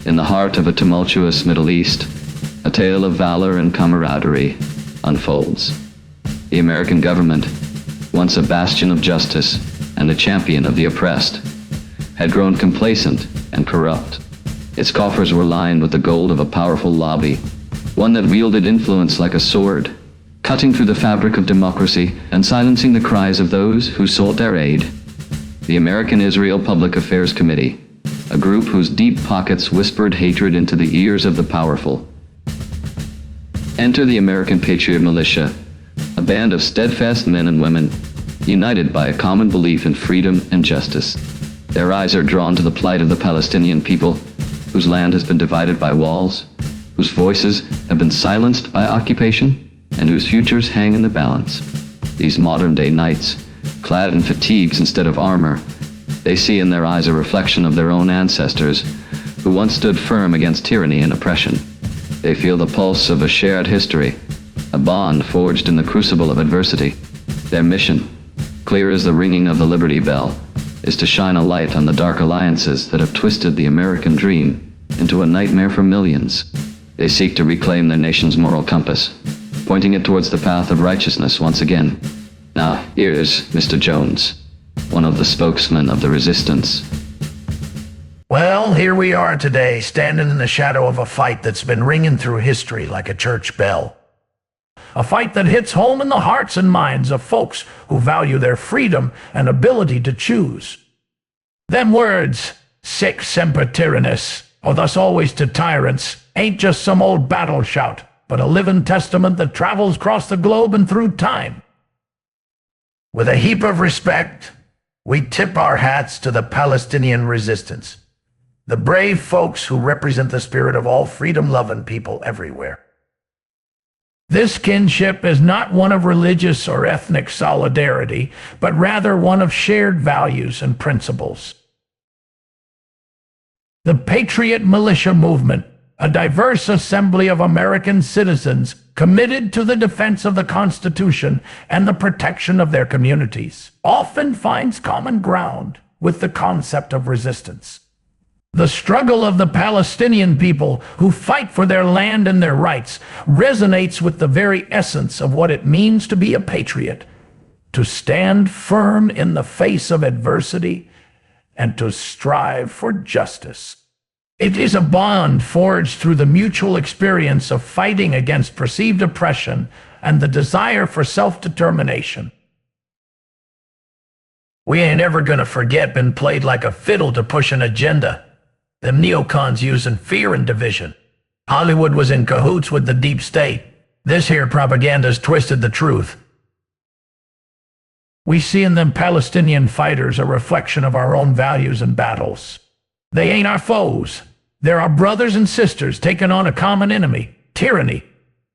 In the heart of a tumultuous Middle East, a tale of valor and camaraderie unfolds. The American government, once a bastion of justice and a champion of the oppressed, had grown complacent and corrupt. Its coffers were lined with the gold of a powerful lobby, one that wielded influence like a sword, cutting through the fabric of democracy and silencing the cries of those who sought their aid. The American Israel Public Affairs Committee, a group whose deep pockets whispered hatred into the ears of the powerful. Enter the American Patriot Militia, a band of steadfast men and women, united by a common belief in freedom and justice. Their eyes are drawn to the plight of the Palestinian people, whose land has been divided by walls, whose voices have been silenced by occupation, and whose futures hang in the balance. These modern-day knights, clad in fatigues instead of armor, they see in their eyes a reflection of their own ancestors, who once stood firm against tyranny and oppression. They feel the pulse of a shared history, a bond forged in the crucible of adversity. Their mission, clear as the ringing of the Liberty Bell, is to shine a light on the dark alliances that have twisted the American dream into a nightmare for millions. They seek to reclaim their nation's moral compass, pointing it towards the path of righteousness once again. Now, here's Mr. Jones, one of the spokesmen of the resistance. Well, here we are today, standing in the shadow of a fight that's been ringing through history like a church bell. A fight that hits home in the hearts and minds of folks who value their freedom and ability to choose. Them words, sic semper tyrannis, or thus always to tyrants, ain't just some old battle shout, but a living testament that travels across the globe and through time. With a heap of respect, we tip our hats to the Palestinian resistance, the brave folks who represent the spirit of all freedom-loving people everywhere. This kinship is not one of religious or ethnic solidarity, but rather one of shared values and principles. The Patriot Militia Movement, a diverse assembly of American citizens committed to the defense of the Constitution and the protection of their communities, often finds common ground with the concept of resistance. The struggle of the Palestinian people who fight for their land and their rights resonates with the very essence of what it means to be a patriot, to stand firm in the face of adversity and to strive for justice. It is a bond forged through the mutual experience of fighting against perceived oppression and the desire for self-determination. We ain't ever gonna forget being played like a fiddle to push an agenda. Them neocons using fear and division. Hollywood was in cahoots with the deep state. This here propaganda's twisted the truth. We see in them Palestinian fighters a reflection of our own values and battles. They ain't our foes. They're our brothers and sisters taking on a common enemy, tyranny.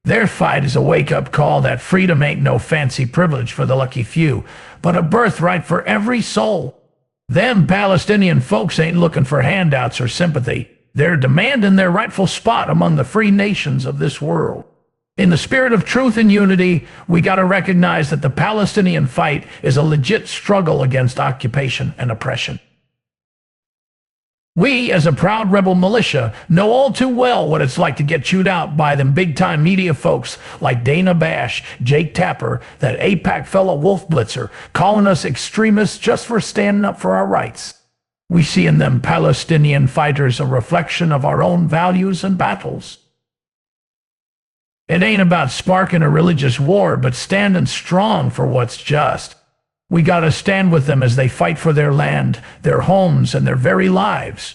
Their fight is a wake-up call that freedom ain't no fancy privilege for the lucky few, but a birthright for every soul. Them Palestinian folks ain't looking for handouts or sympathy. They're demanding their rightful spot among the free nations of this world. In the spirit of truth and unity, we gotta recognize that the Palestinian fight is a legit struggle against occupation and oppression. We, as a proud rebel militia, know all too well what it's like to get chewed out by them big-time media folks like Dana Bash, Jake Tapper, that AIPAC fellow Wolf Blitzer, calling us extremists just for standing up for our rights. We see in them Palestinian fighters a reflection of our own values and battles. It ain't about sparking a religious war, but standing strong for what's just. We gotta stand with them as they fight for their land, their homes, and their very lives.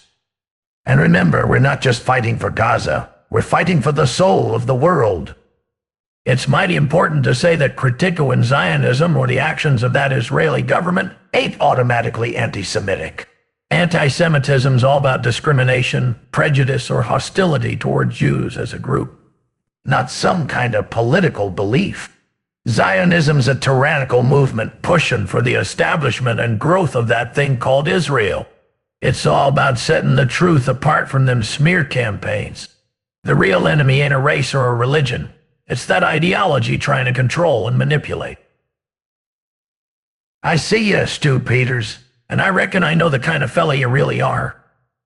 And remember, we're not just fighting for Gaza. We're fighting for the soul of the world. It's mighty important to say that critiquing Zionism or the actions of that Israeli government ain't automatically anti-Semitic. Anti-Semitism's all about discrimination, prejudice, or hostility toward Jews as a group, not some kind of political belief. Zionism's a tyrannical movement pushing for the establishment and growth of that thing called Israel. It's all about setting the truth apart from them smear campaigns. The real enemy ain't a race or a religion. It's that ideology trying to control and manipulate. I see you, Stu Peters, and I reckon I know the kind of fella you really are.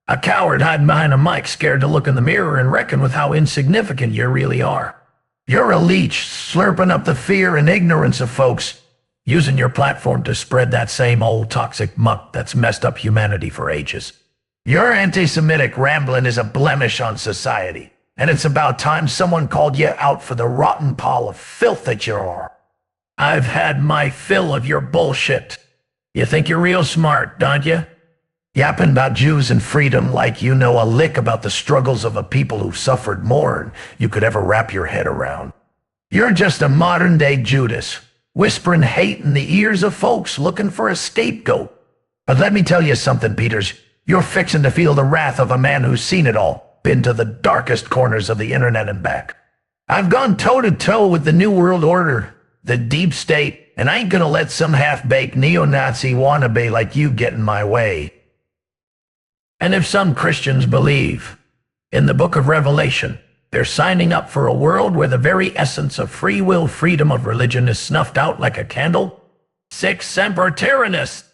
A coward hiding behind a mic, scared to look in the mirror and reckon with how insignificant you really are. You're a leech, slurping up the fear and ignorance of folks, using your platform to spread that same old toxic muck that's messed up humanity for ages. Your anti-Semitic rambling is a blemish on society, and it's about time someone called you out for the rotten pile of filth that you are. I've had my fill of your bullshit. You think you're real smart, don't you? Yapping about Jews and freedom like you know a lick about the struggles of a people who suffered more than you could ever wrap your head around. You're just a modern-day Judas, whispering hate in the ears of folks looking for a scapegoat. But let me tell you something, Peters. You're fixing to feel the wrath of a man who's seen it all, been to the darkest corners of the internet and back. I've gone toe-to-toe with the New World Order, the deep state, and I ain't gonna let some half-baked neo-Nazi wannabe like you get in my way. And if some Christians believe in the book of Revelation, they're signing up for a world where the very essence of free will freedom of religion is snuffed out like a candle. Sic semper tyrannis!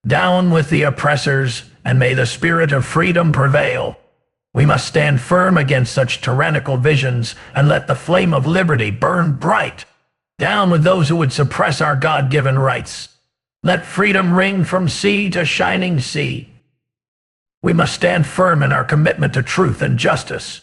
Down with the oppressors, and may the spirit of freedom prevail. We must stand firm against such tyrannical visions and let the flame of liberty burn bright. Down with those who would suppress our God-given rights. Let freedom ring from sea to shining sea. We must stand firm in our commitment to truth and justice.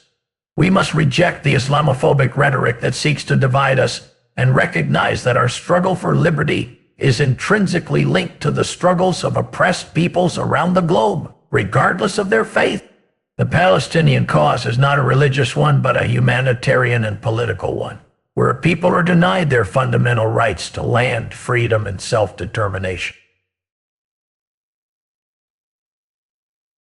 We must reject the Islamophobic rhetoric that seeks to divide us and recognize that our struggle for liberty is intrinsically linked to the struggles of oppressed peoples around the globe, regardless of their faith. The Palestinian cause is not a religious one, but a humanitarian and political one, where people are denied their fundamental rights to land, freedom, and self-determination.